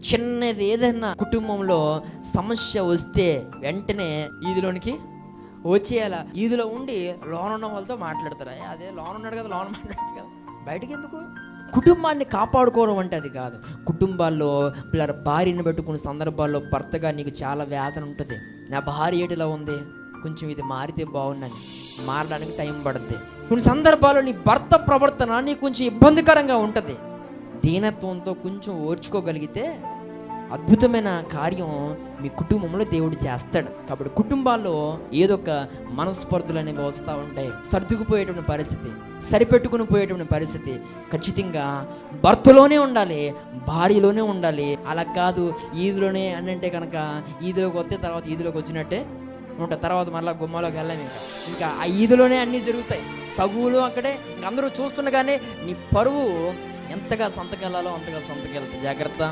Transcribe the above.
చిన్నది ఏదైనా కుటుంబంలో సమస్య వస్తే వెంటనే ఈదిలోనికి వచ్చేయాల. ఈదిలో ఉండి లోన్ ఉన్న వాళ్ళతో మాట్లాడతారు. అదే లోన్ ఉన్నాడు కదా, లోన్ మాట్లాడచ్చు కదా, బయటకి ఎందుకు? కుటుంబాన్ని కాపాడుకోవడం అంటే అది కాదు. కుటుంబాల్లో పిల్లల భార్యను పెట్టుకునే సందర్భాల్లో భర్తగా నీకు చాలా వేదన ఉంటుంది. నా భార్య ఏటిలా ఉంది, కొంచెం ఇది మారితే బాగుందని. మారడానికి టైం పడుతుంది. కొన్ని సందర్భాల్లో నీ భర్త ప్రవర్తన నీకు కొంచెం ఇబ్బందికరంగా ఉంటుంది. దీనత్వంతో కొంచెం ఓర్చుకోగలిగితే అద్భుతమైన కార్యం మీ కుటుంబంలో దేవుడు చేస్తాడు. కాబట్టి కుటుంబాల్లో ఏదో ఒక మనస్పర్ధలు అనేవి వస్తూ ఉంటాయి. సర్దుకుపోయేటువంటి పరిస్థితి, సరిపెట్టుకుని పోయేటువంటి పరిస్థితి ఖచ్చితంగా భర్తలోనే ఉండాలి, భార్యలోనే ఉండాలి. అలా కాదు ఈదిలోనే అని అంటే కనుక ఈదిలోకి వస్తే తర్వాత ఈదిలోకి వచ్చినట్టే ఉంటాయి. తర్వాత మళ్ళీ గుమ్మలోకి వెళ్ళాము. ఇంకా ఆ ఈదిలోనే అన్నీ జరుగుతాయి. తగువులు అక్కడే అందరూ చూస్తుండగానే నీ పరువు ఎంతగా సంతకెళ్ళాలో అంతగా సంతకెళ్తాయి. జాగ్రత్త.